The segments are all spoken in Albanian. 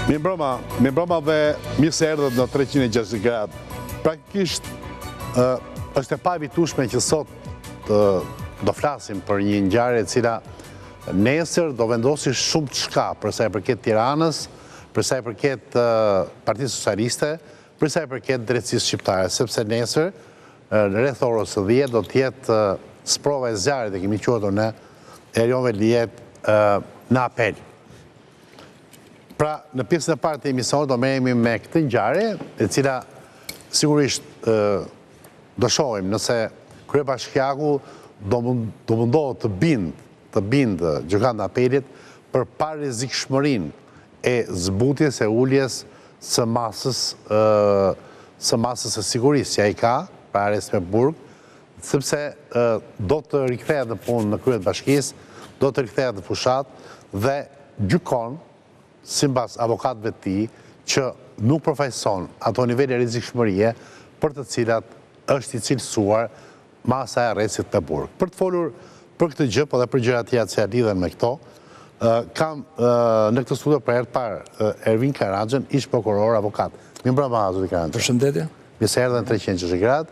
Mi broma dhe mirë se erdhët në 360 gradë. Praktikisht është e pa evitueshme që sot do flasim për një ngjarje e cila nesër do vendosi shumë të shka për sa i përket Tiranës, për sa i përket Partisë Socialiste, për sa i përket drejtësisë shqiptare, sepse nesër rreth orës 10 do të jetë sprova e zjarrit e kemi quajtur ne Erion Veliet në apel. Pra, në pjesën e parë të emisionit do merremi me këtë ngjarje, e cila sigurisht do shohim nëse kryebashkiaku do mundohet të bindë gjykatën e apelit për parezikshmërinë e zbutjes e uljes së masës së sigurisë që ai ka, pra arrest me burg, sepse do të rikthehet në punë në krye të bashkisë, do të rikthehet në fushat dhe gjykon sipas avokatëve të tij që nuk përfaqëson ato nivele rrezikshmërie për të cilat është i cilësuar masa e arrestit të burg. Për të folur për këtë gjë, po dhe për gjëra të tjera që lidhen me këto, kam në këtë studio për herë të parë Ervin Karanxhën, ish prokuror avokat. Mirëmbrëma, zoti Karanxhë. Përshëndetje. Mirë se erdhën 360 gradë.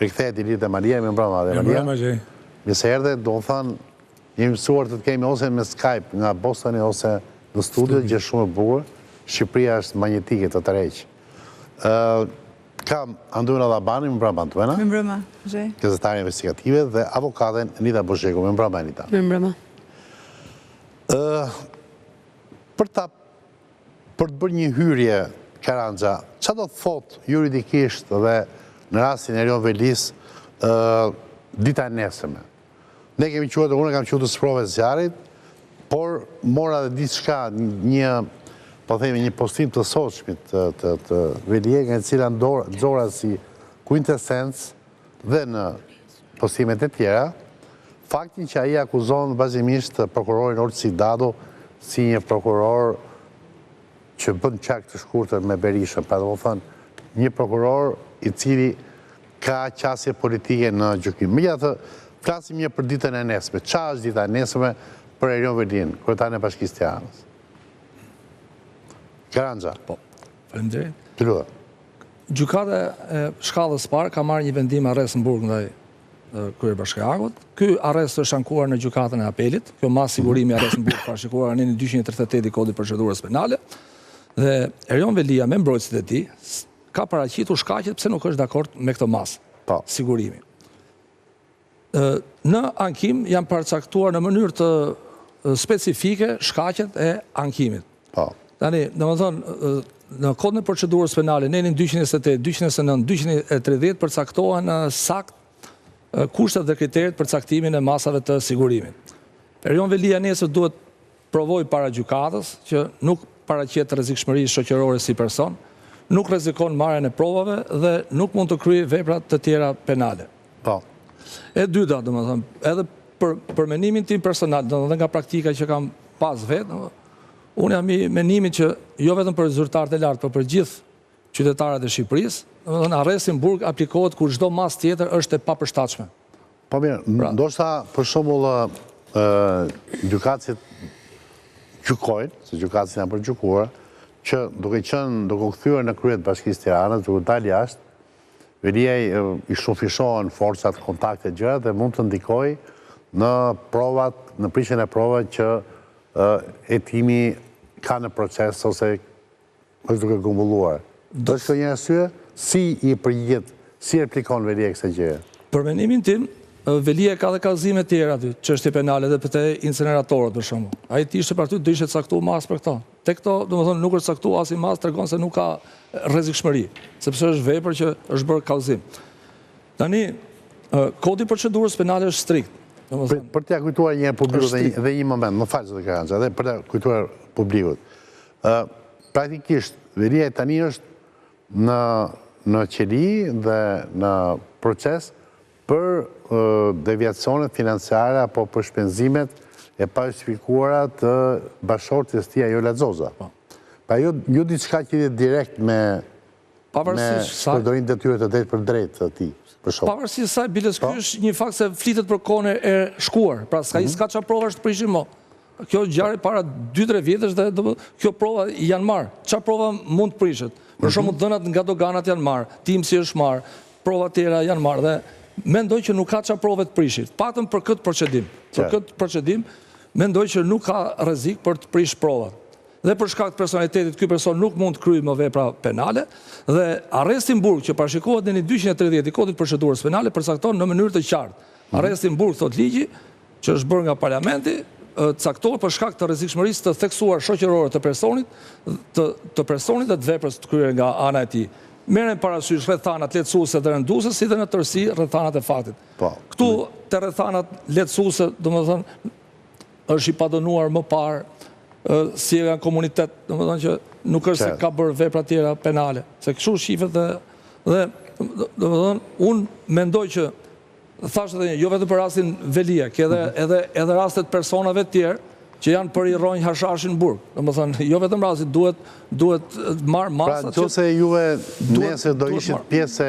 Rikthehet Ilir dhe Maria, mirëmbrëma dhe Maria. Mirëmbrëma gjej. Mirë se erdhët, do të thënë, jemi mësuar të kemi ose me Skype nga Bostoni ose në studio, gjë shumë e bukur. Shqipëria është magnetike të tërheq. Kam Anduena Dhabani, mirëmbrëma Anduena. Mirëmbrëma, gjej. Gazetare investigative dhe avokaten Anita Bozheku, mirëmbrëma Anita. Mirëmbrëma. Për të bërë një hyrje, Karanxha, çfarë do të thotë juridikisht dhe në rastin e Erion Velis dita e nesërme? Ne kemi quajtur, unë kam quajtur sprova e zjarrit, por mora dhe diçka, një postim të sotshmit të Veliet, nga e cila nxora si quintessencë dhe në postimet e tjera, faktin që ai akuzon vazhdimisht prokurorin Olsi Dado si një prokuror që bën çak të shkurtër me Berishën, pra do të thënë një prokuror i cili ka qasje politike në gjykim. Megjithatë, flasim një për ditën e nesërme. Çfarë është dita e nesërme për Erion Velin, kryetarin e Bashkisë së Tiranës? Karanxha. Po, faleminderit. Të lutem. Gjykata e shkallës parë ka marrë një vendim arrest në burg ndaj kryebashkiakut. Ky arrest është ankuar në gjykatën e apelit. Kjo mas sigurimi arrest në burg parashikuar në 238 i Kodit Procedurës Penale. Dhe Erion Velia me mbrojtësit e tij ka paraqitur shkaqet pse nuk është dakord me këtë mas sigurimi. Në ankim janë përcaktuar në mënyrë të specifike shkaqet e ankimit. Tani, domethënë, në Kodin e Procedurës Penale, në 228, 229, 230 përcaktohen sakt kushtet dhe kriteret për caktimin e masave të sigurimit. Erion Velia nesër duhet provoj para gjykatës që nuk paraqet rrezikshmëri shoqërore si person, nuk rrezikon marrjen e provave dhe nuk mund të kryejë vepra të tjera penale. Po. E dyta, domethënë, edhe për mendimin tim personal, domethënë nga praktika që kam pas vetë, unë jam i mendimit që jo vetëm për zyrtarët e lartë, por për gjithë qytetarët e Shqipërisë, domethënë arresti në burg aplikohet kur çdo mas tjetër është e papërshtatshme. Po mirë, ndoshta për shembull gjykatësit gjykojnë, se gjykatësit janë përgjykuar, që duke kthyer në krye të Bashkisë së Tiranës, duke dalë jashtë, Velia i shufishohen forcat, kontakte, gjëra dhe mund të ndikojë në provat, në prishjen e provave që hetimi ka në proces ose është duke grumbulluar. Do të thonë një arsye si i përgjigjet, si replikon Velia kësaj gjëje? Për mendimin tim, Velia ka dhe kallëzime të tjera aty, çështje penale dhe për të incineratorët për shembull. Ai ishte për aty, do ishte caktuar mas për këto. Tek këto, domethënë, nuk është caktuar as i mas, tregon se nuk ka rrezikshmëri, sepse është vepër që është bërë kallëzim. Tani, Kodi i Procedurës Penale është strikt. Për t'ia kujtuar një herë publikut dhe një moment, më fal zoti Karanxha, edhe për t'ia kujtuar publikut. Praktikisht Velia tani është në qeli dhe në proces për deviacionet financiare apo për shpenzimet e pajustifikuara të bashkëshortes së tij ajo Lazoza. Pa jo diçka që lidhet direkt me përdorimin e detyrave të drejtë për drejtë të tij. Pavarësisht saj, biles ky është një fakt se flitet për kohën e shkuar. Pra s'ka çfarë provash të prishin më. kjo ngjarje para 2-3 vjetësh dhe kjo prova janë marrë. Çfarë prova mund të prishet? Për shembull, dhënat nga doganat janë marrë, timsi është marrë, prova tjera janë marrë dhe mendoj që nuk ka çfarë prove të prishit. Patëm për këtë procedim. Për këtë procedim mendoj që nuk ka rrezik për të prish provat. Dhe për shkak të personalitetit ky person nuk mund të kryejë më vepra penale dhe arresti në burg që parashikohet në 230 i Kodit Procedurës Penale përcakton në mënyrë të qartë. Arresti në burg, thot ligji, që është bërë nga Parlamenti, caktohet për shkak të rrezikshmërisë të theksuar shoqërore të personit dhe të veprës të kryer nga ana e tij. Merren parasysh rrethanat lehtësuese dhe rënduese, si dhe në tërësi rrethanat e faktit. Këtu te rrethanat lehtësuese, domethënë, është i padënuar më parë si nga komunitet, domethënë që nuk është se ka bërë vepra tjera penale, se kështu shifet dhe domethënë unë mendoj që thashë edhe jo vetëm për rastin Velia, ke edhe rastet personave tjerë që janë për i ronjë hashashin burg. Domethënë, jo vetëm rastit, duhet marrë masat. Pra, nëse juve nesër do ishit pjesë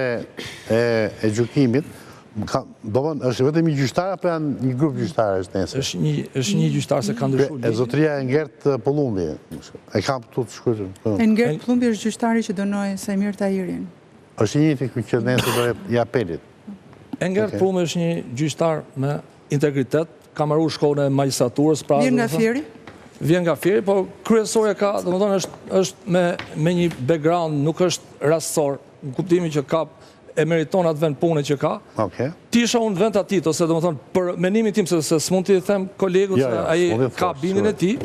e gjykimit, është vetëm një gjyqtar apo janë një grup gjyqtarësh nesër? Është një gjyqtar se ka ndryshuar. E zotëria Engert Pullumbi, e kam këtu të shkruar. Engert Pullumbi është gjyqtari që dënoi Sajmir Tahirin. Është një që nesër do i apelit. Engert Pullumbi është një gjyqtar me integritet, ka marrë shkollën e magjistraturës. Vjen nga Fieri? Vjen nga Fieri, po kryesorja ka, domethënë është me një background, nuk është rastësor, në kuptimin që ka e meriton atë vend pune që ka. Ti isha unë vend atit, ose domethënë për mendimin tim se s'mund t'i them kolegut se ai ka bindjen e tij,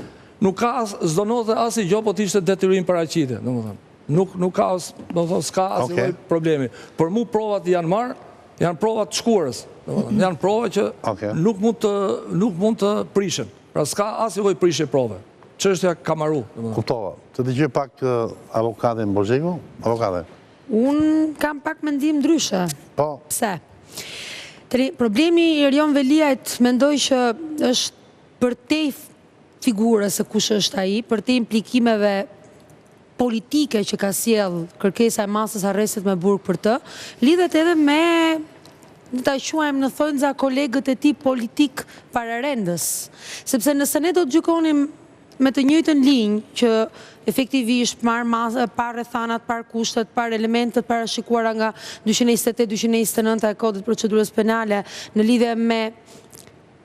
nuk ka s'donote asnjë gjë, po të ishte detyrim paraqitje, domethënë. Nuk ka, domethënë s'ka asnjë problemi. Për mua provat janë provat të shkuarës. Janë prova që nuk mund të prishen. Pra s'ka asnjë lloj prishje prove. Çështja ka marru. Kuptova. Të dëgjoj pak avokatin Bozheku. Avokate. Unë kam pak mendim ndryshe. Po. Pse? Problemi i Erion Veliajt mendoj që është përtej figurës se kush është ai, përtej implikimeve politike që ka sjell kërkesa e masës arrestit me burg për të, lidhet edhe me, në ta quajmë në thonjza, kolegët e tij politik pararendës. Sepse nëse ne do të gjykonim me të njëjtën linjë që efektivisht par rrethanat, par kushtet, par elementet parashikuara nga 228-229 e Kodit Procedurës Penale në lidhje me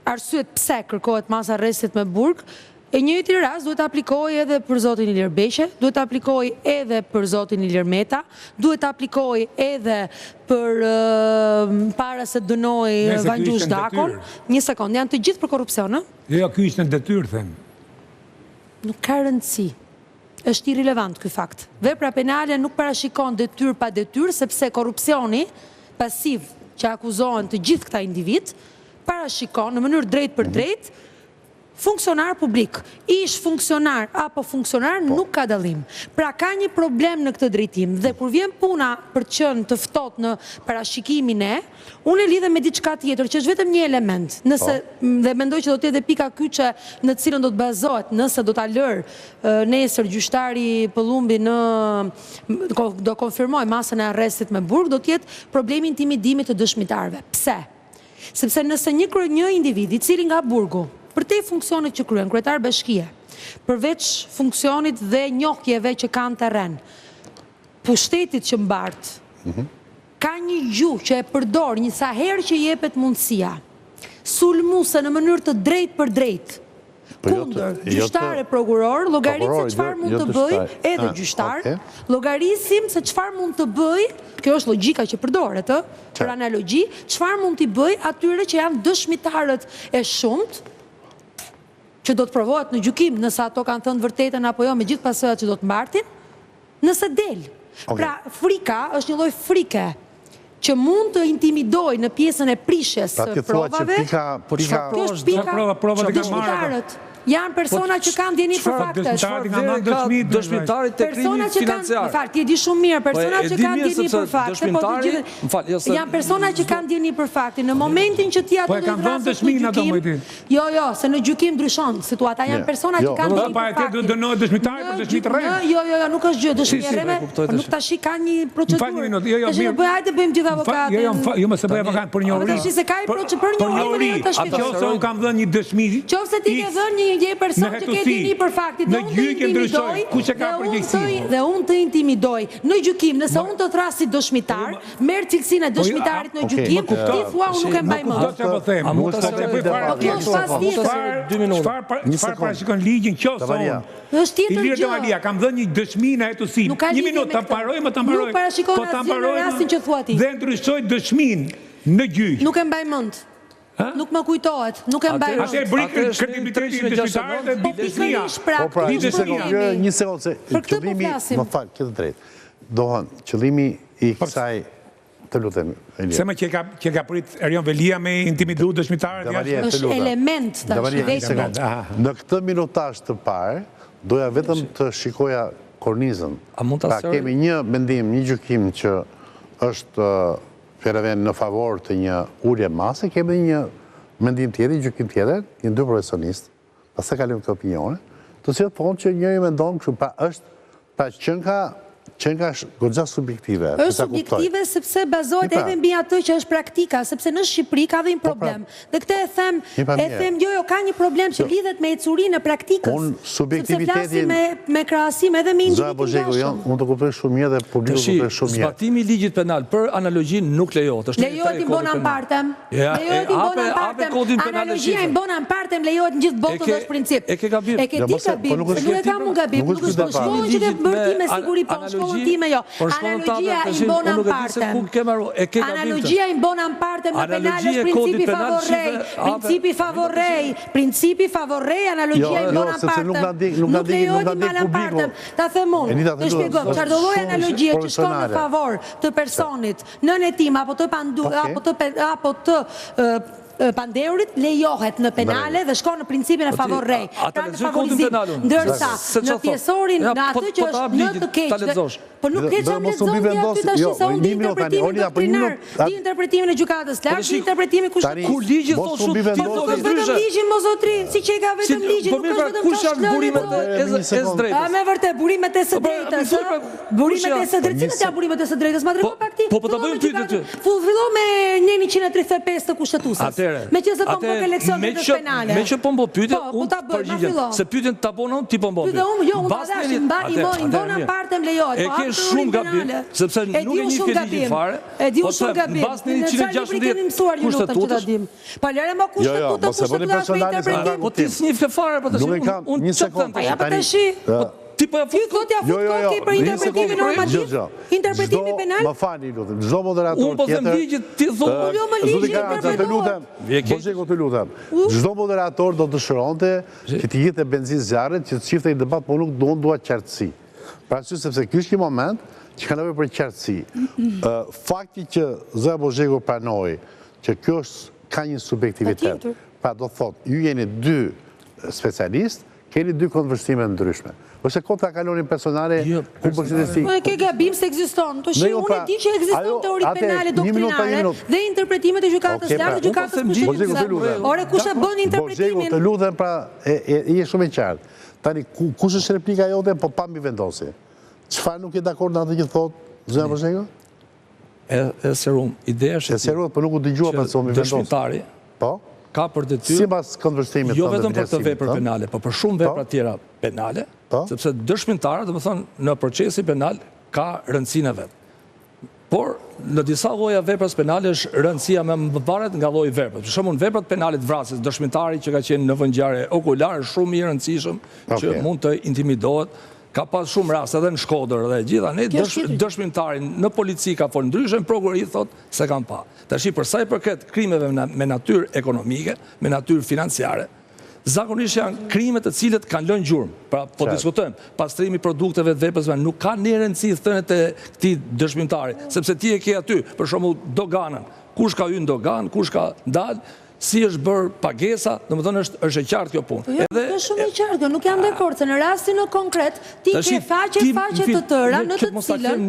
arsyet pse kërkohet masë arrestit me burg, e njëjti rast duhet aplikojë edhe për zotin Ilir Beqe, duhet aplikojë edhe për zotin Ilir Meta, duhet aplikojë edhe për para se dënoi Vangjush Dakon. Një sekond, janë të gjithë për korrupsion, ë? Jo, ky ishte në detyrë, them. Nuk ka rëndësi. Është irrelevant ky fakt. Vepra penale nuk parashikon detyrë pa detyrë, sepse korrupsioni pasiv që akuzohen të gjithë këta individ parashikon në mënyrë drejt për drejt funksionar publik, ish funksionar apo funksionar nuk ka dallim. Pra ka një problem në këtë drejtim dhe kur vjen puna për të qenë të ftohtë në parashikimin unë e lidhe me diçka tjetër që është vetëm një element. Nëse dhe mendoj që do të jetë pika kyçe në të cilën do të bazohet, nëse do ta lërë nesër gjyqtari Pullumbi do konfirmoj masën e arrestit me burg, do të jetë problemi intimidimit të dëshmitarëve. Pse? Sepse nëse një individ i cili nga burgu përtej funksionit që kryen, kryetar bashkie, përveç funksionit dhe njohjeve që kanë terren, pushtetit që mbart, ka një gjuhë që e përdor një sa herë që jepet mundësia, sulmuese në mënyrë të drejt për drejt, kundër gjyqtar e prokuror, llogarisim se çfarë mund të bëj edhe gjyqtar, llogarisim se çfarë mund të bëj, kjo është logjika që përdoret, për analogji, çfarë mund t'i bëj atyre që janë dëshmitarët e shumt, që do të provohet në gjykim nëse ato kanë thënë vërtetën apo jo me gjithë pasojat që do të mbartin, nëse del. Pra, frika është një lloj frike që mund të intimidojë në pjesën e prishjes së provave. Kjo është pika dëshmitarët. Janë persona që kanë djeni për fakte. Dëshmitarit të krimit financiar. Ti e di shumë mirë, persona që kanë djeni për fakte. Janë persona që kanë djeni për fakte. Në momentin që ti ato do të vrasësh në gjykim. Jo, se në gjykim ndryshon situata. Janë persona që kanë djeni për fakte. Dënohet dëshmitari për dëshmi të rreme. Jo, nuk është gjë dëshmi e rreme, por nuk tash ka një procedurë. Hajde bëjmë gjithë avokatë. Jo, më se bëj avokat për një uri. Për një uri. Qofse unë kam dhënë një dëshmi. Qofse ti ke dhënë një një person që ke dini për fakti, dhe unë të intimidoj, dhe unë të intimidoj në gjykim, nëse unë të thras si dëshmitar, merë cilësinë e dëshmitarit në gjykim, ti thua unë nuk e mbaj Çfarë parashikon ligjin qoftë unë? Është tjetër Ilirë gjë. Maria, kam dhënë një dëshmi në hetësim. Një minutë, ta mbarojmë, ta mbarojmë. Nuk parashikon asgjë në rastin që thua ti. Dhe ndryshoj dëshminë në gjyq. Nuk e mbaj mend. Nuk më kujtohet, nuk e mbaj mend. Atëherë bëri kredibilitetin e dëshmitarit dhe bitësia. Një sekondë se qëllimi, më fal, ke të drejtë. Dohan, qëllimi i kësaj të lutem, Elia. Se më që ka prit Erion Velia me intimidu dëshmitarët jashtë? Është element tash. Në këtë minutazh të parë, doja vetëm të shikoja kornizën. Pra kemi një mendim, një gjykim që është feraven në favor të një ulje mase, kemi një mendim tjetër, një gjykim tjetër, një dy profesionistë, pastaj kalojmë këto opinione, të cilët thonë që njëri mendon kështu, pra është pra qenë ka goxha subjektive. Është subjektive sepse bazohet edhe mbi atë që është praktika, sepse në Shqipëri ka dhe një problem. Dhe këtë e them, jo, ka një problem që lidhet me ecurinë e praktikës. Unë subjektivitetin... Sepse flasim me krahasim edhe me individin jashtë. Unë të kuptoj shumë mirë dhe publiku kuptoj shumë mirë. Zbatimi i ligjit penal për analogjinë nuk lejohet. Lejohet i bonam partem. Lejohet i bonam partem. Analogjia i bonam partem lejohet në gjithë botën është princip. E ke gabim. E ke ti gabim. Nuk e kam unë gabim. Nuk është shkollën që ke bërti me siguri po shkollën time jo. Analogjia i bonam partem. Analogjia i bonam partem në penal është principi favorrej. Principi favorrej, analogjia i bonam partem. Nuk lejohet i bonam partem. Ta them unë, të shpjegoj, çfarë do lloj analogjie që shkon në favor të personit, nën e tim apo të pandeurit lejohet në penale dhe shkon në principin e favorrej. Ka në favorizim. Ndërsa në pjesorin, në atë që është në të keqë, po nuk ke qëmë lexon një aty të ashtë, sa unë di interpretimin doktrinar, di interpretimin e gjykatës lartë, di interpretimin kushtetues. Kur ligji thot shumë ti nuk është vetëm ligjin, mozotri, si që ka vetëm ligjin, nuk është vetëm burimet e së drejtës. A me vërtet, burimet e së drejtës. Burimet e së drejtës, cilët janë burimet e së drejtës? Ma drejto pak ti. Po ta bëjmë pyetje ty. Fillo me 135 të kushtetuesës. Me që se po më ke leksionet të penale. Me që po më pyetje, unë përgjigjem. Se pyetjen ta bonon, ti po më pyetje. Jo, unë padash, i bona partem lejohet. E ke shumë gabim, sepse nuk e një ke ligjin fare. E di unë shumë gabim. Në çfarë libri keni mësuar ju lutem që ta dim. Po lëre më kushtetuta po ti s'njeh fare po tash. Unë një sekondë. Ja po tash. Ti po ja fut kokë për interpretimin normativ. Interpretimi penal. Më fani lutem. Çdo moderator tjetër. Unë po them ligjit ti thon. Jo më ligjit të lutem. Boxheko të lutem. Çdo moderator do dëshironte që të jetë benzinë zjarrit që të çifte një debat, po nuk dua qartësi. Pra sepse ky është një moment që ka nevojë për qartësi. Fakti që zë Boxheko pranoi që kjo ka një subjektivitet. Pra do thotë, ju jeni dy specialistë, keni dy konversime ndryshme. Ose kontra kalonin personale, ku përshëndesi... Po e ke gabim se ekziston. Të shi, unë e di që ekziston teori penale doktrinare dhe interpretimet e gjykatës lartë, gjykatës kushtetuese. Ore, kush e bën interpretimin? Boxheko, të lutem, pra, je shumë e qartë. Tani, kush është replika jote, po pa mi vendosi. Çfarë nuk je dakord në atë që thotë, zëna Boxheko? E serum, ideja është... E serum, po nuk u dëgjua për të mi vendosi. Dëshmitari, po? Ka për detyrë, si pas konversimit jo vetëm për të vepër penale, por për shumë vepra tjera penale, sepse dëshmitarë, dhe më thonë, në procesi penal ka rëndësinë e vetë. Por, në disa lloja vepras penale është rëndësia me varet nga lloji veprat. Për shembull, veprat penale të vrasjes, dëshmitari që ka qenë në vëngjarje okular është shumë i rëndësishëm që mund të intimidohet. Ka pas shumë rast edhe në Shkodër dhe gjitha ne dëshmitarin në polici ka folë ndryshëm, prokurori thot se kanë pa. Tashi për sa i përket krimeve me natyrë ekonomike, me natyrë financiare, zakonisht janë krimet të cilët kanë lënë gjurmë. Pra po diskutojmë, pastrimi produkteve të veprës nuk ka një rëndësi thënet e këtij dëshmitari, sepse ti e ke aty, për shembull doganën, kush ka hyrë në dogan, kush ka dalë, si është bërë pagesa, dhe më thonë është e qartë kjo punë. Jo, është shumë e qartë, nuk jam dakord, se në rastin në konkret, ti ke faqe të tëra në të cilën,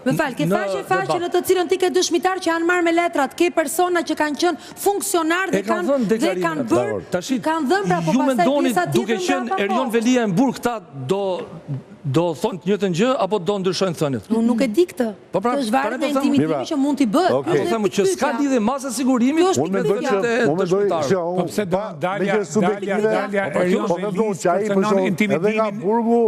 me falë, ke faqe në të cilën ti ke dëshmitar që janë marrë me letrat, ke persona që kanë qenë funksionar dhe kanë bërë, kanë dhënë pra po pastaj pjesa tjetër. Duke qenë Erion Velia e mburë këta do do thonë të njëjtën gjë apo do ndryshojnë thënit? Unë nuk e di këtë. Po pra, Është varet tani nga po them- intimidimi që mund t'i bëhet. Okej. Kjo është Them që s'ka pyetja. lidhje masa sigurimit Kjo është Unë mendoj pyetja. që Po pse do Dalja Po Erion them Velis që ai për kërcënon shembull, edhe nga intimidimin. burgu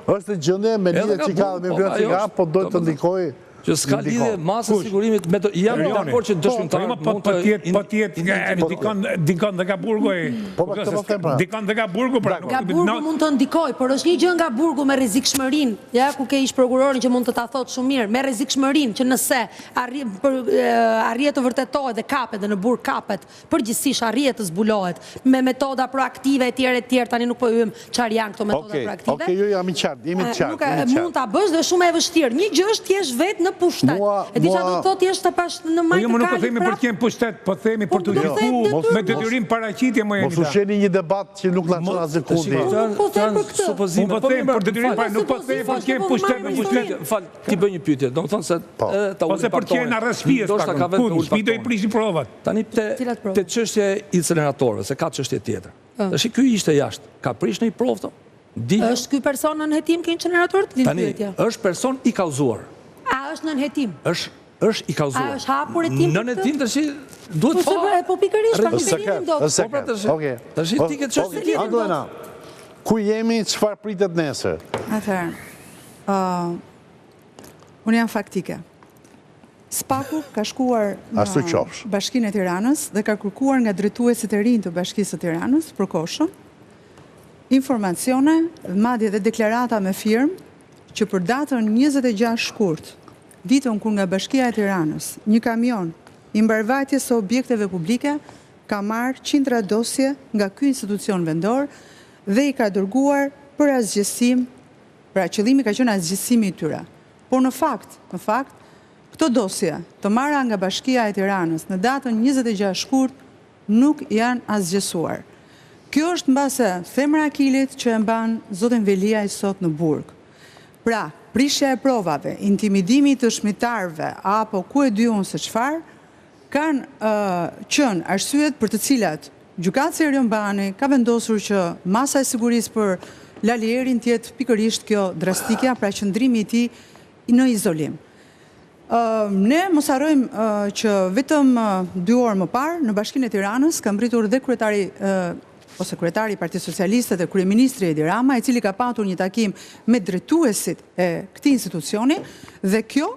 është gjendje me lidhje nga që ka burgu, me po, vlerë që ajo ka, është- po do të domethënë, ndikoj. që s'ka lidhje masa sigurimit me jam dakord që dëshmitar mund të dikon dhe ka burgu e... Po, këtë po them pra. Dikon dhe ka burgu pra. Nga burgu mund të ndikoj, por është një gjë nga burgu me rrezikshmërinë, ja ku ke ish prokurorin që mund të ta thotë shumë mirë, me rrezikshmërinë që nëse arrihet të vërtetohet dhe kapet dhe në burg kapet, përgjithsisht arrihet të zbulohet me metoda proaktive etj, tani nuk po hyjm çfarë janë këto metoda proaktive. Okej, jo jam i qartë, jemi të Nuk qartë. mund ta bësh dhe shumë e vështirë. Një gjë është t'jesh vetë në pushtet. E di çfarë do të thotë jesh të pash në majtë Jo, më nuk po themi për t'jen pushtet, po themi për të diku me detyrim paraqitje më Mos u sheni një debat që nuk na çon as sekundi. Nuk po them për këtë. supozime. Po them për detyrim paraqitje, nuk po them për t'jen pushtet. Fal, ti bëj një pyetje. Domethënë se ta Ose për t'jen arrest shtëpisë. Ndoshta ka vetë ul shtëpi do i prishin provat. Tani te çështja e incineratorëve, se ka çështje tjetër. Tash ky ishte jashtë. Ka prish në i provë? Është ky person në hetim ke incinerator? Tani është person i kauzuar. A është në hetim? Është i kauzuar. A është hapur hetim? Në hetim tash duhet po pikërisht pa hetim do. Është sekret. Okej. Tash ti ke çështje tjetër. Andoena, ku jemi, çfarë pritet nesër? Atëherë, unë jam faktike. Spaku ka shkuar Ashtu në qofsh. Bashkinë e Tiranës dhe ka kërkuar nga drejtuesit e rinj të Bashkisë së Tiranës për koshën informacione, madje dhe deklarata me firmë që për datën 26 shkurt, ditën kur nga Bashkia e Tiranës, një kamion i mbarvajtjes së objekteve publike ka marrë qindra dosje nga ky institucion vendor dhe i ka dërguar për asgjësim, pra qëllimi ka qenë asgjësimi i tyre. Por në fakt, këto dosje të marra nga Bashkia e Tiranës në datën 26 shkurt nuk janë asgjësuar. Kjo është mbase themra e akilit që e mban zotin Velia i sot në burg. Pra, prishja e provave, intimidimi të shmitarve, apo ku e dy unë se çfarë, kanë qënë arsyet për të cilat gjykatësi Erion Bani ka vendosur që masa e sigurisë për Lalierin tjetë pikërisht kjo drastikja, pra qëndrimi i tij në izolim. Ne mos harrojmë që vetëm 2 orë më parë në Bashkinë e Tiranës ka mbritur dhe kryetari i Partisë Socialiste dhe kryeministri Edi Rama, i cili ka patur një takim me drejtuesit e këtij institucioni dhe kjo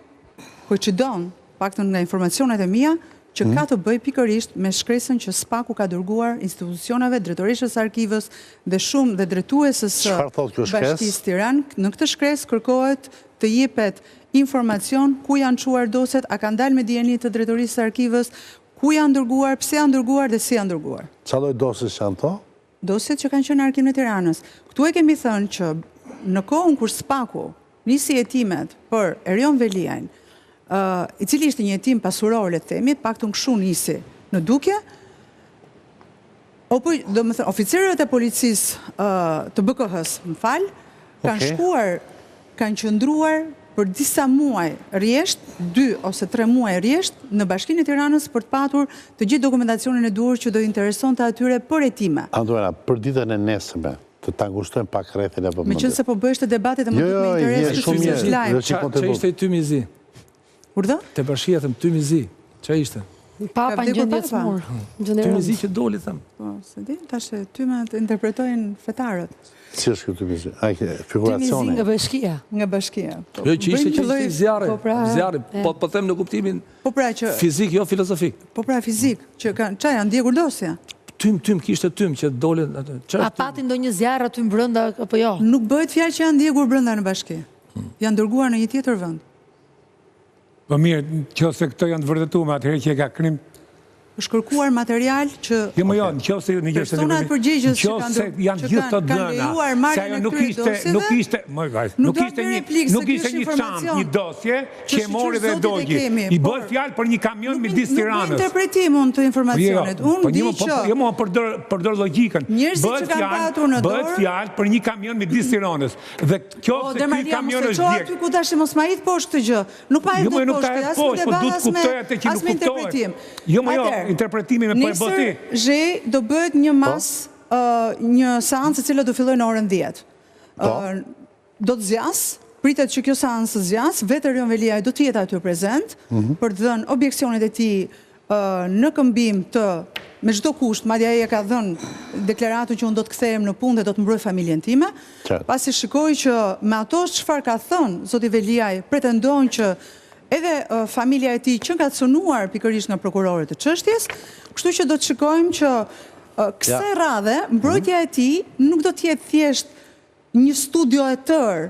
koincidon, paktën nga informacionet e mia, që ka të bëj pikërisht me shkresën që Spaku ka dërguar institucioneve, drejtoreshës arkivës dhe shumë dhe drejtuesës Bashkisë Tiranë. Në këtë shkresë kërkohet të jepet informacion ku janë çuar dosjet, a kanë dalë me dieni të drejtorisë arkivës, ku janë dërguar, pse janë dërguar dhe si janë dërguar. Çfarë lloj dosjes janë to? Dosjet që kanë qenë në Arkivin e Tiranës. Ktu e kemi thënë që në kohën kur Spaku nisi hetimet për Erion Veliajn, i cili ishte një hetim pasuror, le të themi, paktën kështu nisi në dukje, domethënë oficerët e policisë të BKH-s, kanë shkuar, kanë qëndruar për disa muaj rjesht, 2 ose 3 muaj rjesht, në Bashkinë e Tiranës për të patur të gjithë dokumentacionin e duhur që do interesonte atyre për hetime. Andoena, për ditën e nesërme, të ta ngushtojmë pak rrethin e vëmendjes. Meqense po bëhesh të debatit e më duket me interes shumë mirë. lajm. Çfarë ishte i Tymizi? Urdhë? Te bashkia them Tymizi. Çfarë ishte? Papa në gjendje të smur. Tymizi që doli them. Po, se di, tash tymet interpretojnë fetarët. Si është ky Tymizi? Ai figuracioni. Nga bashkia. Nga bashkia. Jo që ishte që zjarri. Po them në kuptimin fizik, jo filozofik. Po pra fizik, që çfarë janë ndjekur dosja? Tym kishte që dolën atë. A pati ndonjë zjarr aty brenda apo jo? Nuk bëhet fjalë që janë ndjekur brenda në bashki. Janë dërguar në një tjetër vend. Po mirë, nëse këto janë të vërtetuara, atëherë që e ka krim është kërkuar material që personat përgjegjës që janë gjithë të dëna, se ajo nuk ishte një çantë, një dosje që e mori dhe dogji. I bëhet fjalë për një kamion midis Tiranës. Nuk interpretim unë të informacionet. Unë di që jo më përdor logjikën. Bëhet fjalë për një kamion midis Tiranës. Dhe kjo se ky kamion është djeg. Ty ku tash mos ma idh poshtë këtë gjë. Nuk ma idh poshtë, as me interpretim. Interpretimi me përboti. Nesër zhe do bëhet një mas, një seancë e cila do filloj në orën 10. do të zjas, pritet që kjo seansë zjas, vetë Erion Veliaj do të jetë aty prezent për të dhënë objeksionet e tij në këmbim të me çdo kusht, madje ai e ka dhënë deklaratën që unë do të kthehem në punë dhe do të mbroj familjen time. Pasi shikoj që me ato çfarë ka thënë zoti Veliaj, pretendon që edhe familja e tij që ka cënuar pikërisht nga prokurorët e çështjes, kështu që do të shikojmë që kësaj radhe mbrojtja e tij nuk do të jetë thjesht një studio e tërë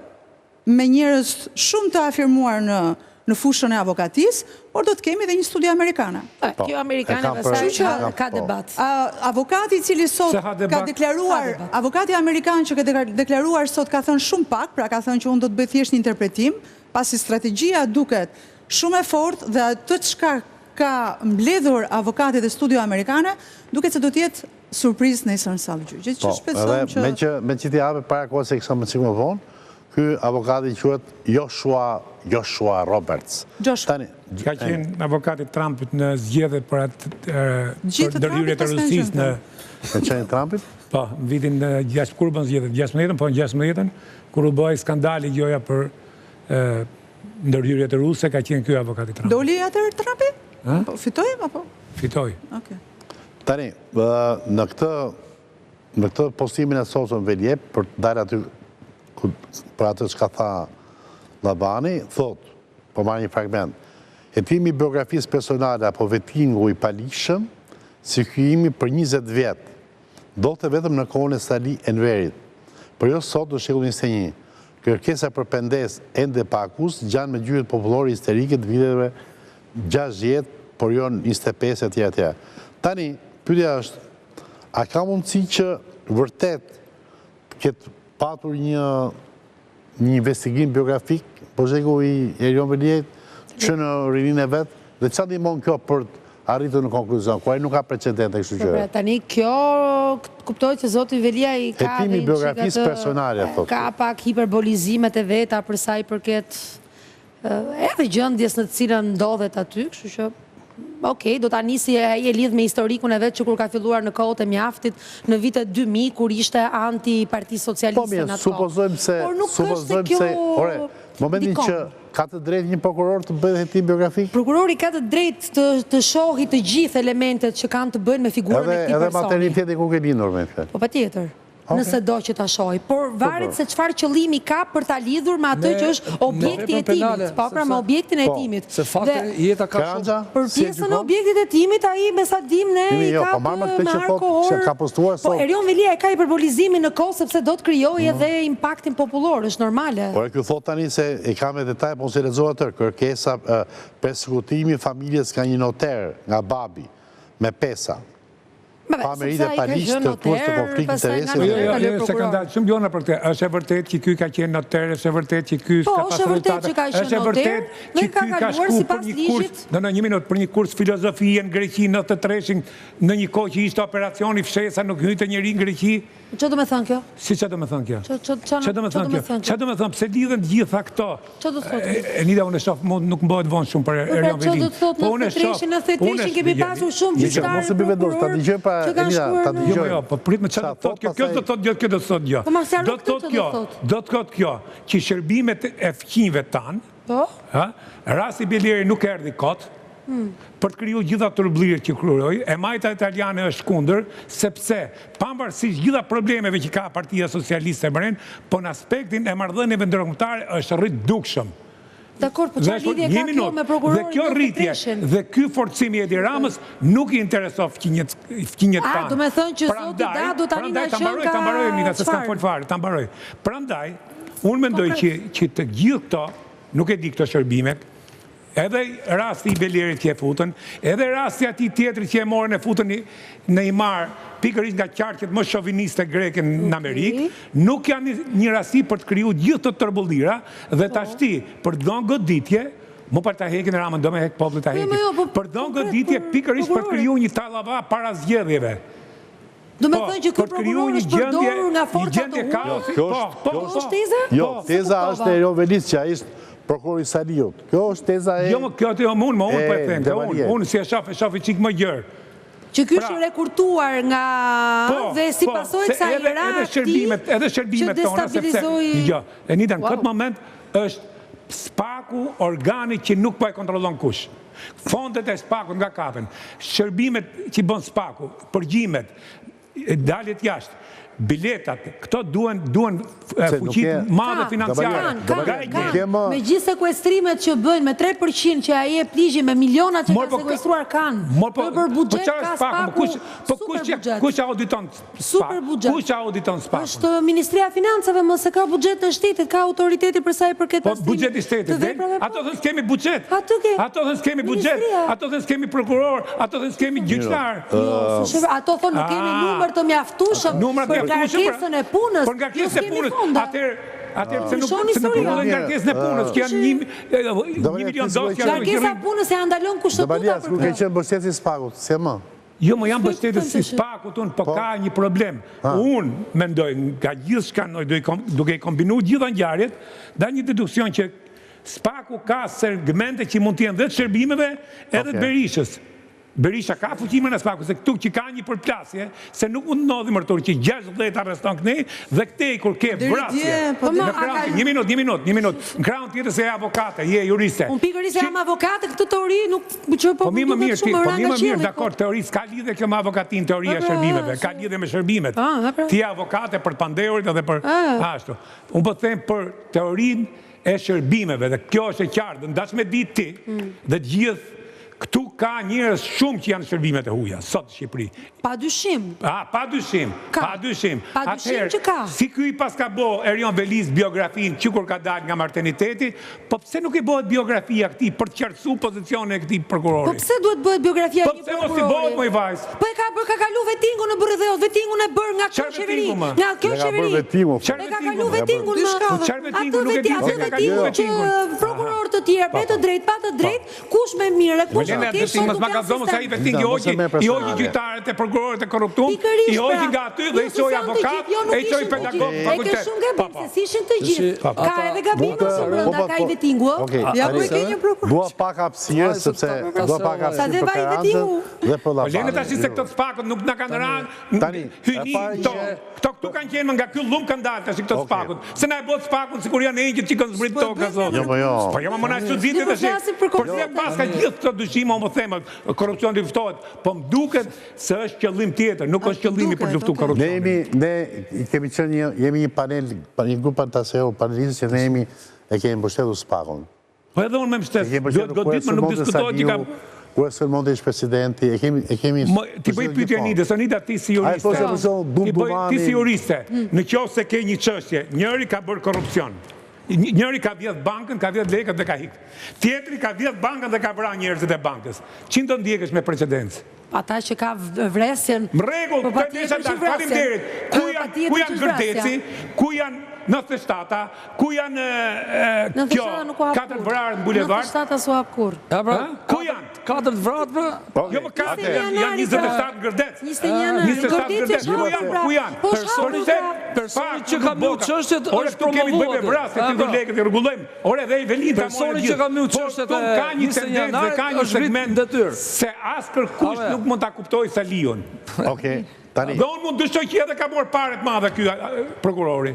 me njerëz shumë të afirmuar në fushën e avokatisë, por do të kemi edhe një studio amerikane. Kjo amerikane pastaj ka debat. Avokati i cili sot ka deklaruar, avokati amerikan që ka deklaruar sot ka thënë shumë pak, pra ka thënë që unë do të bëj thjesht një interpretim, pasi strategjia duket shumë e fortë dhe atë çka ka mbledhur avokatit e studio amerikane, duket se do të jetë surprizë nesër në sallë gjyqi. Që shpresojmë që me që ti hape para kohës se kisha më cikë më vonë, ky avokati quhet Joshua Roberts. Ka qenë avokati Trumpit në zgjedhje për atë ndërhyrje të Rusisë në... Ka qenë Trumpit? Po, në vitin kur bën zgjedhjet, 16-ën, po në 16-ën, kur u bëj skandali gjoja për ndërhyrje të Rusë, ka qenë ky avokati Trumpit. Doli atër Trumpi? Fitoi apo? Fitoi. Tani, në këtë postimin e sotshëm Veliaj, për të dalë aty për atë që ka tha Labani, thot, po marrë një fragment, hetimi biografisë personale apo vetingu i palishëm, si kryimi për 20 vjetë, do të vetëm në kohën e Sali Enverit, për jo sot në shekullin 21. Kërkesa për pendes ende pa akus, gjanë me gjyret popullore histerike të viteve 60, por jo në 25 e tjera. Tani, pyetja është, a ka mundësi që vërtet këtë patur një investigim biografik, po zhegu i Erion Veliajt, që në rinin e vetë, dhe që ndihmon kjo për arritur në konkluzion, ku ai nuk ka precedente kështu që. Tani kjo kuptohet që zoti Veliaj ka hetimi biografisë personale, ka pak hiperbolizimet e veta për sa i përket edhe gjendjes në të cilën ndodhet aty, kështu që okej, do ta nisi ai e lidh me historikun e vet që kur ka filluar në kohët e mjaftit në vitet 2000 kur ishte anti Parti Socialiste në atë kohë. Supozojmë se, momentin që ka të drejtë një prokuror të bëjë hetim biografik? Prokurori ka të drejtë të shohë të gjithë elementet që kanë të bëjnë me figurën e këtij personi. Edhe materniteti ku ke lindur me këtë? Po patjetër. Nëse do që ta shohë, por varet se çfarë qëllimi ka për ta lidhur me atë që është objekti i hetimit, po pra me objektin e hetimit. Se fakti jeta ka shumë. Për pjesën e objektit e hetimit ai me sa dim ne ka me alkohol. Po Erion Veliaj ka hiperbolizimin në kohë sepse do të krijojë edhe impaktin popullor, është normale. Por ky thot tani se e ka me detaj, po se lexova atë kërkesa persekutimi familjes nga një noter, nga babi, me pesa. Pa me rritë e palisht të tuas të konflikt interesi. Se ka ndalë shumë gjona për këtë. Është e vërtet që ky ka qenë noter, është e vërtet që ky s'ka pasur rezultate. Është e vërtet që ky ka shku për një kurs, një minut, për një kurs filozofie në Greqi në 93-shin, në një kohë që ishte operacioni fshesa, nuk hyjte njeri në Greqi. Çfarë do të thënë kjo? Si çfarë do të thënë kjo? Çfarë do të thënë kjo? Çfarë do të thënë? Pse lidhen të gjitha këto? Çfarë do të thotë? Enida unë shoh, nuk bëhet vonë shumë për Erion Velin. Po unë shoh. Në 93-shin kemi pasur shumë gjyqtarë. Mos e bëj vendos, ta dëgjoj pa Enida, ta dëgjoj. Jo, po prit me çfarë do thotë kjo? Kjo do thotë kjo do thotë jo. Do thotë kjo. Do thotë kjo që shërbimet e fëmijëve tan, ha? Rasti Belieri nuk erdhi kot. Për të kriju gjitha turbullirët që krujoj, e majta italiane është kundër, sepse pavarësisht gjitha problemeve që ka Partia Socialiste e Mren, po në aspektin e marrëdhënieve ndërkombëtare është rrit dukshëm. Dakor, po çfarë lidhje ka kjo me prokurorin? Dhe kjo rritje dhe ky forcimi i Edi Ramës nuk i intereson fëmijët tanë. Do të thonë që zoti Dado tani na shon ka. Ta mbaroj Enida, se s'kam fol fare, ta mbaroj. Prandaj, unë mendoj që të gjithë këto, nuk e di këto shërbimet, edhe rasti i Belierit që e futën, edhe rasti ati tjetëri që e morën e futën në Imar, pikërisht nga qarqet më shoviniste greke në Amerikë, nuk janë një rasti për të kriju gjithë të tërbullira, dhe tashti, për dhënë goditje, mu për të hekin Ramën, do me hek poplit të hekin, për dhënë goditje, pikërisht për të kriju një tallava para zgjedhjeve. Do me thënë që kërë prokuror është përdorur nga forcat të huaj? Kjo është teza? Jo, teza është e Erion Velit që a ishtë prokurori Saliut. Kjo është teza e... Jo, kjo të jo unë po e them, unë si e shaf i qikë më gjërë. që ky është rekurtuar nga dhe si pasojë kësaj edhe shërbimet tona, sepse Enita, në këtë moment është SPAK-u organi që nuk po e kontrollon kush. Fondet e SPAK-ut nga kapen, shërbimet që bën SPAK-u, përgjimet, daljet jashtë, biletat, këto duen fuqit madhe financiare. Me gjithë sekuestrimet që bëjnë me 3% që ai e ligji me milionat që ka sekuestruar kanë. Për buxhet ka SPAK-u, super buxhet. Kush auditon SPAK-u? Kush auditon SPAK-u? Është Ministria e Financave, mos e ka buxhetin e shtetit, ka autoriteti për sa i përket pastrimit. Po buxheti i shtetit. Ato thënë s'kemi buxhet. Ato thënë s'kemi buxhet. Ato thënë s'kemi prokuror. Ato thënë s'kemi gjyqtar. Ato thonë nuk kemi numër të mjaftueshëm. Ngarkesën e punës, por ngarkesën e punës, atëherë pse nuk përdorin ngarkesën e punës, që janë 1 milion dosje. Ngarkesa e punës e andalon kushtetuta për këtë. Ku ke qenë mbështetësi i SPAK-ut, si e më? Jo, më jam mbështetës i SPAK-ut, po ka një problem. Unë mendoj, nga gjithë shka duke i kombinu gjitha ngjarjet, da një deduksion që SPAK-u ka segmente që mund t'jenë dhe të shërbimeve edhe të Berishës. Berisha ka fuqimin e SPAK-ut, se këtu që ka një përplasje, se nuk mund ndodhi mërtur që 60 arreston kënej, dhe këtej kur ke vrasje. Një minut. Në krahun tjetër se e avokate, je juriste. Unë pikërisht jam avokate, këtë teori nuk që po duket shumë ranga qielli. Dakor, teori s'ka lidhje kjo me avokatin, teoria e shërbimeve, ka lidhje me shërbimet. Ti avokate për pandeurit edhe për ashtu. Unë po them për teorinë e shërbimeve, dhe kjo është e qartë, ndash me ditë ti, dhe gjithë këtu ka njerëz shumë që janë shërbimet e huaja, sot në Shqipëri. Pa dyshim. Pa dyshim. Që ka. Si ky pas ka bo Erion Veliz biografin që kur ka dalë nga marteniteti, po pse nuk i bëhet biografia këtij për të qartësuar pozicionin e këtij prokurori? Po pse duhet bëhet biografia një prokurori? Po pse mos i bëhet më i vajz? Po ka kalu vetingun në Bërëdheut, vetingun e bërë nga kjo qeveri. Nga kjo qeveri. E ka kalu vetingun që prokuror të tjerë, për të drejt, pa të drejt, kush me mire, Lene, mos ma gazomo sa i vetin i hoqi gjyqtarët e prokurorët e korruptum, i hoqi nga aty dhe i qoj avokat, e i qoj pedagog fakultet. E ke shumë gabim, se si ishin të gjithë. Ka edhe gabim ose brënda ka i vetingu. Ja ku e ke një prokuror. Dua pak hapësirë, sepse dua pak hapësirë për Karanxën dhe për Llafarin. Lene tash se këto SPAK-ut nuk na kanë rënë hynin to. Këto kanë qenë nga ky llum kanë dalë tash këto SPAK-ut. Se na e bot SPAK-un sikur janë engjëj që kanë zbrit tokë zot. Po jo më na çuditë tash. Por se pas ka gjithë këto dyshime, më them, korrupsioni luftohet, po më duket se është qëllim tjetër, nuk është qëllimi për të luftuar korrupsionin. Ne kemi qenë jemi një panel, një grup antaseu panelistë që ne kemi mbështetur SPAK-un. Po edhe unë me mbështet. Duhet godit, më nuk diskutohet që ka ku e sërmonte ish presidenti, e kemi... Ti bëj pyetje Anitës, Anita ti si juriste. Ti si juriste, në qoftë se ke një çështje, njëri ka bërë korrupsion. Njëri ka vjedh bankën, ka vjedh lekët dhe ka hik. Tjetri ka vjedh bankën dhe ka vrarë njerëzit e bankës. Çim do ndjekesh me precedencë? Ata që ka vresjen... Më rregull, faleminderit. Ku janë Gërdeci, ku janë 97-a, ku janë kjo, 4 vrarë në bulevard? 97-a s'u hap kur. Ku janë? 4 vrarë, pra? Jo më 4, janë 27 Gërdec. 21 Gërdec, ku janë? Personi që ka mbyll çështjet është promovuar. Kemi bëjmë vrasje, ti do lekët i rregullojmë. Ore dhe i Velin ta morë. Personi që ka mbyll çështjet ka një tendencë, ka një segment detyrë. Se as kërkush nuk mund ta kuptojë Saliun. Okej, tani. Dhe unë mund dështoj që edhe ka marrë parë të mëdha ky prokurori.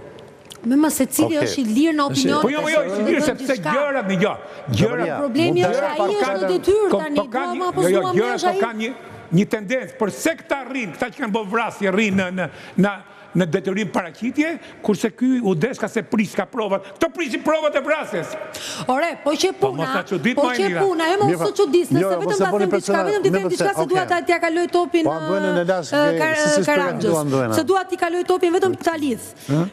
Me më se cili është i lirë në opinion. Po jo, i lirë sepse gjërat në gjërat. Problemi është ai është në detyrë tani, po gjërat ka një tendencë, përse këta rrinë, këta që kanë bërë vrasje rrinë në detyrim paraqitje, kurse ky u deska se pris ka provat. Këto prisin provat e vrasjes. Ore, po që puna, e mos të çudis, nëse vetëm ta them diçka, vetëm ti them diçka se dua t'ia kaloj topin Karanxhës. Se dua t'i kaloj topin vetëm ta lidh.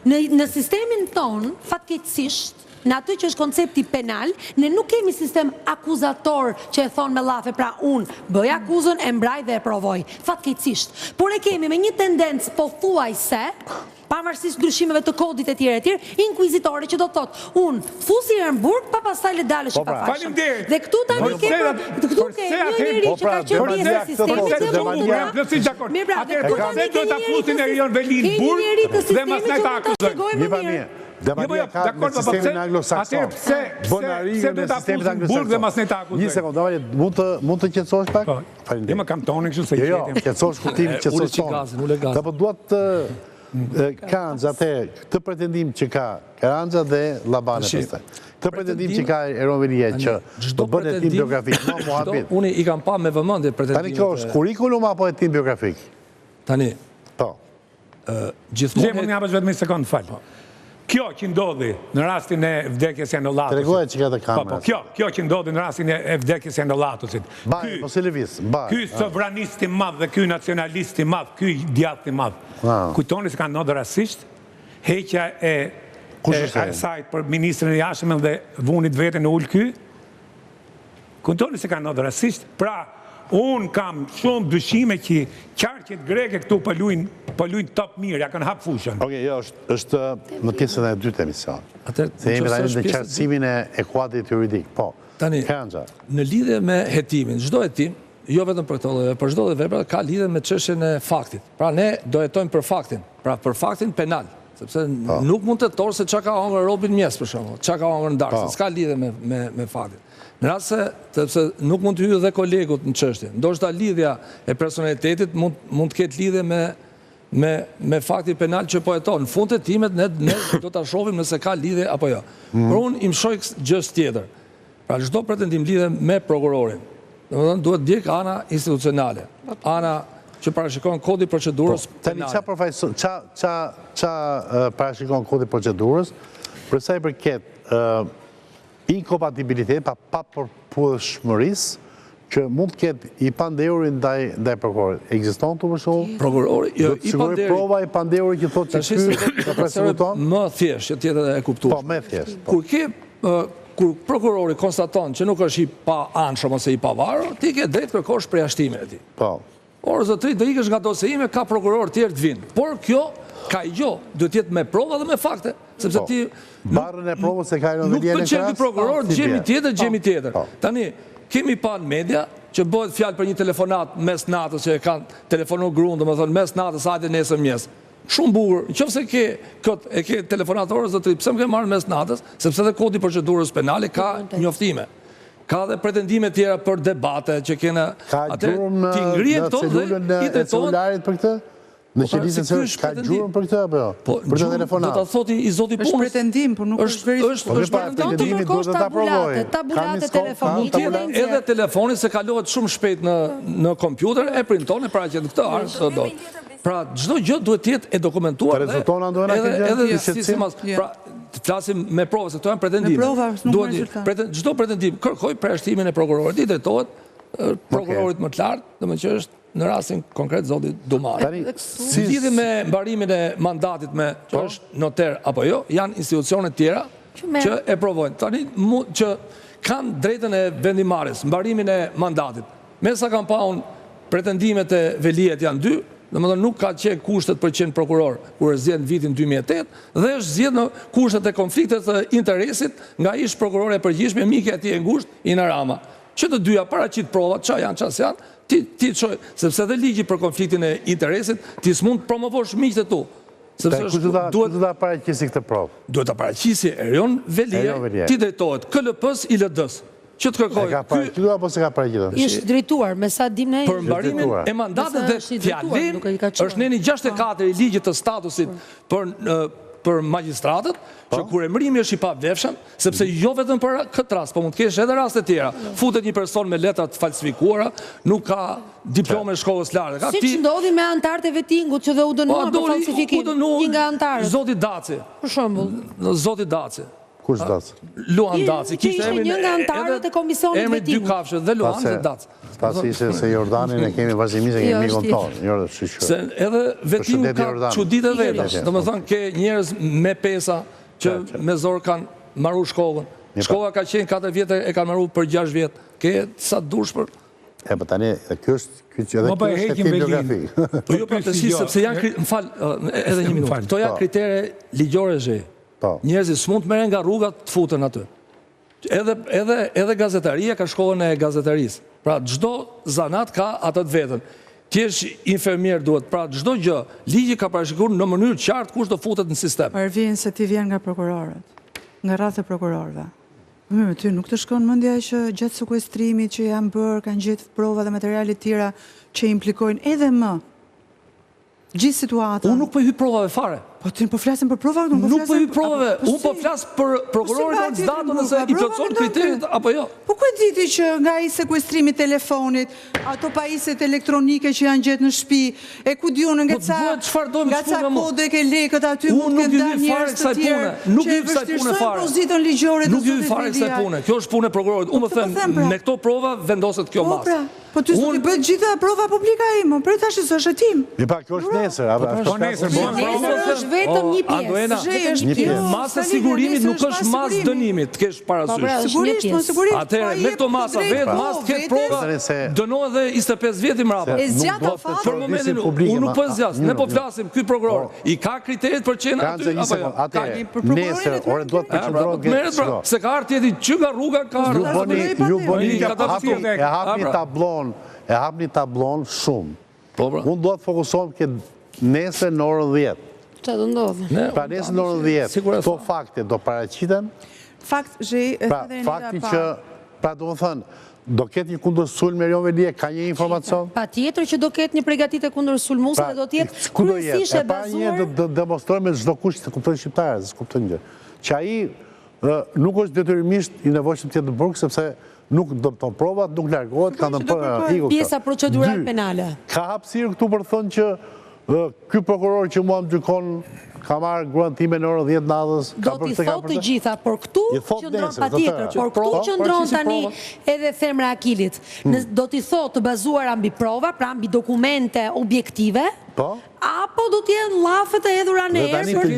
Në sistemin ton, fatkeqësisht, në atë që është koncepti penal, ne nuk kemi sistem akuzator që e thonë me llafe, pra unë bëj akuzën, e mbraj dhe e provoj. Fatkeqësisht. Por e kemi me një tendencë pothuajse, pavarësisht ndryshimeve të kodit e tjerë, inkuizitore që do të thotë, unë fusi në burg, pa pastaj le dalësh i pafashëm. Dhe këtu tani këtu ke një njeri që ka qenë pjesë e sistemit dhe mund të mirë, pra, këtu tani ke një njeri të sistemit që mund të shpjegojë më mirë. Demaria ka në sistemin anglo-sakson. Bonariga në sistemin anglo-sakson. Një sekundë, mund të qetësosh pak? Dhe më kam tonin kështu se Jo, qetësosh kuptimin, qetësosh tonin. Dhe po duat të Karanja këtë pretendim që ka Karanja dhe Llabane pastaj. Këtë pretendim që ka Eron Velia që do bën hetim biografik, muhabet. Unë i kam pa me vëmendje pretendimin. Tani kjo është kurikulum apo hetim biografik? Tani. Po. Gjithmonë. Më japësh vetëm një sekond, fal. Kjo që ndodhi në rastin e vdekjes së Enolatusit. Tregoje që ka të kamerës. Po, kjo që ndodhi në rastin e vdekjes së Enolatusit. Baj, po si lëviz, baj. Ky sovranist i madh dhe ky nacionalist i madh, ky djath i madh. Kujtoni se ka ndodhur rastisht heqja e sajt për ministrin e jashtëm dhe vunit veten në ul ky. Kujtoni se ka ndodhur rastisht. Pra, unë kam shumë dyshime që qarqet greke këtu po luajnë top mirë, ja kanë hap fushën. Okej, jo, është në pjesën e dytë emision. Se jemi tani në qartësimin e kuadrit juridik. Po, Karanja. Në lidhje me hetimin, çdo hetim, jo vetëm për këto lloje, por çdo lloj vepre ka lidhje me çështjen e faktit. Pra ne do jetojmë për faktin, pra për faktin penal, sepse nuk mund të torë se çka ka hëngur Robin Mjes për shembull, çka ka hëngur Ndarë, s'ka lidhje me faktin. Në rast se, sepse nuk mund të hyjë dhe kolegut në çështje. Ndoshta lidhja e personalitetit mund të ketë lidhje me fakti penal që po jeton. Në fund të hetimet ne do ta shohim nëse ka lidhje apo jo. Por unë im shoj gjë tjetër. Pra çdo pretendim lidhje me prokurorin. Domethënë duhet djeg ana institucionale. Ana që parashikon kodi i procedurës penale. Tani ç'a parashikon kodi i procedurës për sa i përket inkompatibilitet pa përputhshmërisë që mund të ketë i pandehuri ndaj prokurorit. Ekziston të për shembull? Prokurori jo i pandehuri. Prova i pandehuri që thotë që ky ka persekuton? Më thjesht që tjetër e kuptuar. Po, më thjesht. Kur prokurori konstaton që nuk është i pa anshëm ose i pavarur, ti ke drejt kërkosh përjashtimin e tij. Po. Por zotëri do ikësh nga dosja ime, ka prokuror tjerë të vinë. Por kjo ka jo, duhet të jetë me prova dhe me fakte, sepse ti barrën e provës se ka Eron Velia në krah. Nuk pëlqen ky prokuror, gjemi tjetër. Tani kemi pa në media që bëhet fjalë për një telefonat mes natës që e kanë telefonu gruan, domethënë mes natës hajde nesër mëngjes. Shumë bukur. Nëse e ke telefonatorën zotëri, pse më ke marrë mes natës? Sepse edhe kodi i procedurës penale ka njoftime. Ka dhe pretendime tjera për debate që kena... Ka gjurëm në celulën e celularit për këtë? Në qelizën ka gjurëm për këtë apo jo? Për të telefonat? Do të thoti i zoti punës. është pretendim, por nuk është verifikuar. Është pretendimi, duhet të ta provojë. Tabulate telefonike. Edhe telefoni se kalohet shumë shpejt në kompjuter, e printon e paraqet këtë ardhë do. Pra, çdo gjë duhet të jetë e dokumentuar. Të rezultona duhen edhe sistemas. Pra, të flasim me provë, se këto janë pretendime. Me prova, nuk rezultat. Çdo pretendim kërkoj përjashtimin e prokurorit, i drejtohet prokurorit më të lartë, domethënë që është në rastin konkret zoti Dumari. Lidhje me mbarimin e mandatit që është noter apo jo, janë institucione tjera që e provojnë. Tani që kanë drejtën e vendimarrjes, mbarimin e mandatit. Me sa kam pa unë pretendimet e Veliet janë dy. Domethënë nuk ka qenë kushtet për qenë prokuror kur është zgjedhur në vitin 2008 dhe është zgjedhur në kushtet e konfliktit të interesit nga ish prokurore e përgjithshme mikja e tij e ngushtë Ina Rama. Që të dyja paraqit provat, ç'a janë, ç'as janë, ti çoj, sepse edhe ligji për konfliktin e interesit ti s'mund të promovosh miqtë tu. Sepse duhet ta paraqisi këtë provë. Duhet ta paraqisi Eron Velia, ti drejtohet KLP-s ILD-s. Që të kërkoj. E ka paraqitur apo se ka paraqitur? Ishtë drejtuar, me sa dim ne... Për mbarimin e mandatet dhe fjalim, është neni 64 i ligjit të statusit për magistratët, që kur emrimi është i pavlefshëm, sepse jo vetëm për këtë rast, po mund të kesh edhe raste tjera. Futet një person me letrat falsifikuara, nuk ka diplome shkollës lartë. Si që ndodhi me antarët e vetingut që dhe u dënuar për falsifikim, një nga antarët? Zoti Daci. Për shembull. Zoti Daci. Kush Daci? Luan Daci. Që ishte një nga antarët e komisionit vetingut. Emri dy kafshët dhe Luan dhe Daci. Pasi se Jordanin e kemi vazhdimisht e kemi mikon tonë. Se edhe vetingu ka çuditë veta. Domethënë ke njerëz me pesa që me zor kanë marru shkollën. Shkolla ka qenë 4 vjetë e kanë marru për 6 vjetë. Ke sa dush për... E, për tani, kjo është hetim biografik. Po jo përtësi, sepse janë, më falë, edhe një minutë, këto janë kritere ligjore zhe. Njerëzit s'mund të merren nga rrugat të futen aty. Edhe gazetaria ka shkollën e gazetarisë. Pra, çdo zanat ka atë të vetën. ti je infermier duhet, pra çdo gjë, ligji ka parashikuar në mënyrë qartë kush do futet në sistem. Arvin, se ti vjen nga prokurorët, nga radhë e prokurorëve. Ty nuk të shkon mendja që gjatë sekuestrimit që janë bërë, kanë gjetë prova dhe materiale tjera që implikojnë edhe më gjithë situatën. Unë nuk po i hyj provave fare. Po ti po flasim për prova, nuk po i hyj provave. Unë po flas për prokurorin kandidatun nëse i plotëson kriteret apo jo. Po ku e diti që nga i sekuestrimi telefonit, ato pajisjet elektronike që janë gjetë në shtëpi, e ku diun nga ca kode ke lekët aty mund të kenë njerëz të tjerë. Nuk i hyj kësaj pune fare. Pozitën ligjore të Nuk i hyj fare kësaj pune. Kjo është punë e prokurorit. Unë më them, me këto prova vendoset kjo masë. Po ty s'u bëhet gjitha prova publika ime, për tash është hetim. Pa kjo është nesër, është vetëm një pjesë. Masë e sigurimit nuk është masë dënimit, kesh parasysh. Sigurisht. Atëherë, me këto masa vetë, masë të ketë prova, dënohet dhe 25 vjet i mrapa. E zgjata fatin. Për momentin, unë nuk po e zgjas, ne po flasim, ky prokuror, i ka kriteret për qenë aty, apo jo? Atëherë, nesër, ore do të përqendrohet. Se ka ardhur tjetri që nga rruga ka ju bëni e hapni tablon shumë. Unë do të fokusohem ke nesër në orën 10. Që do ndodhë? Pra nesër në orën 10, këto fakte do paraqiten. Fakti që, pra do më thënë, do ketë një kundër sulm Erion Velia, ka një informacion? Pa tjetër që do ketë një pregatitje kundër sulmuese dhe do tjetë kryesisht e bazuar... Do demonstrojmë me çdo kush të kuptojnë shqiptarë, se kuptojnë gjë. Që ai nuk është detyrimisht i nevojshëm të jetë në burg, sepse nuk do të provat, nuk largohet, kanë të iku. Pjesa procedural penale. Ka hapësirë këtu për thënë që ky prokuror që mua më gjykon ka marrë gruan time në orën 10 natës. Do t'i thotë të gjitha, por këtu qëndron patjetër, por këtu qëndron tani edhe themra e Akilit. Do t'i thotë të bazuara mbi prova, pra mbi dokumente objektive, apo do t'jenë llafet e hedhura në erë për të...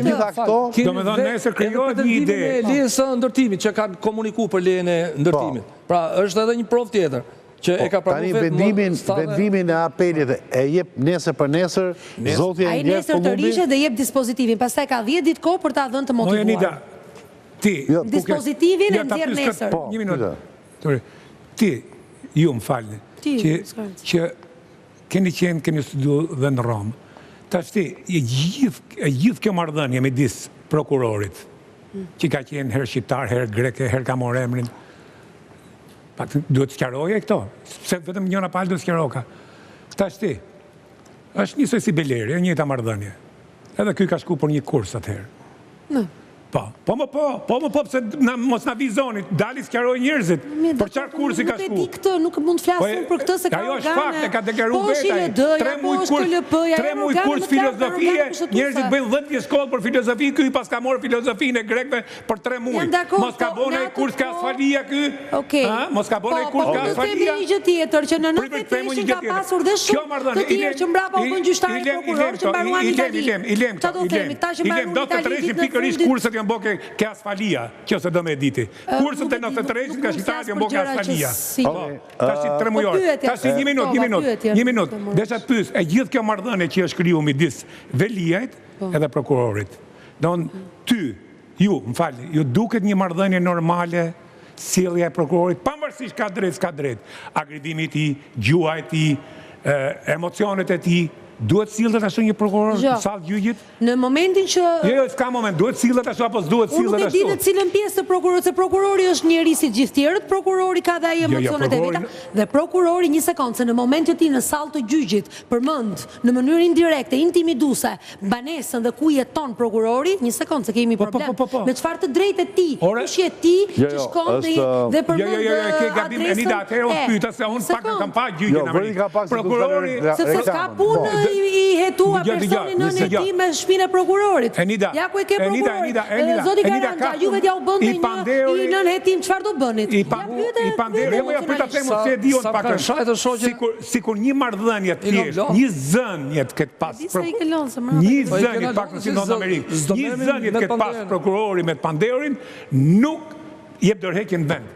Do me thonë nesër krijohet një ide. Lejes së ndërtimit që kanë komunikuar për lejen e ndërtimit. Pra është edhe një provë tjetër që e ka pranuar vetë vendimin e apelit e jep nesër për nesër, zoti e ai nesër të rishe dhe jep dispozitivin, pastaj ka 10 ditë kohë për ta dhënë të motivuar. Ti dispozitivin e nxjerr nesër. Një minutë. Ti, ju më falni, që keni studiu dhe në Romë. Tash ti, e gjithë kjo marrëdhënie midis prokurorit, që ka qenë herë shqiptar, herë greke, herë ka morë emrin, duhet të sqaroje këto, se vetëm njëna palë duhet sqaroka. Tash ti, është njësoj si Beleri, e njëta marrëdhënie. Edhe ky ka shku për një kurs atëherë. Po më po, pëse mos na vizoni, dali sqaroj njerëzit, për qarë kursi ka shku. Nuk e di këtë, nuk mund të flasim për këtë se ka organe. Ajo është fakt, e ka deklaru vetaj, 3 muj kurs filozofie, njerëzit bëjnë 10 shkollë për filozofi, ky pas ka morë filozofinë e grekve për 3 muj. Mos ka bone kurs ka asfalia ky, mos ka bone kurs ka asfalia. Po, një gjë tjetër, që në 93 ka pasur dhe shumë të tjerë që mbrapa u bën gjyqtarë prokuror që mbaruan Itali. Boke ke asfalia, kjo se do me diti. Kursët e 93 ka shqiptarët janë boke asfalia. Tashi 3 mujorë. Tashi një minut. Desha të pys, e gjithë kjo marrëdhënie që është kriju midis Veliajt edhe prokurorit. Don ty, ju, më falni, ju duket një marrëdhënie normale, sjellja e prokurorit, pavarësisht ka drejt, s'ka drejt. Agredimi i tij, gjuha e tij, emocionet e tij. Duhet sillet ashtu një prokuror në sallë gjyqit? Në momentin që... Jo, s'ka moment, duhet sillet ashtu apo s'duhet sillet ashtu? Unë nuk e di në cilën pjesë të prokurorit, se prokurori është njeri si gjithë tjerët, prokurori ka dhe ai emocionet e veta, dhe prokurori një sekondë, se në moment që ti në sallë të gjyqit përmend në mënyrë indirekte, intimiduese, banesën dhe ku jeton prokurori, një sekondë se kemi problem. Me çfarë të drejtë ti, kush je ti që shkon dhe përmend i hetua personi në neti me shpinë e prokurorit. Ja ku e ke prokurorit. Zoti Garanta, juve t'ja u bënte një nën hetim, qëfar do bënit? I panderi, ja prita temu se e dion pak sikur një marrëdhënie thjesht, një zënje të ketë pas. Një zënje pak në Sindon Amerikë. Një zënje të ketë pas prokurori me Panderin, nuk jep dorëheqjen vend.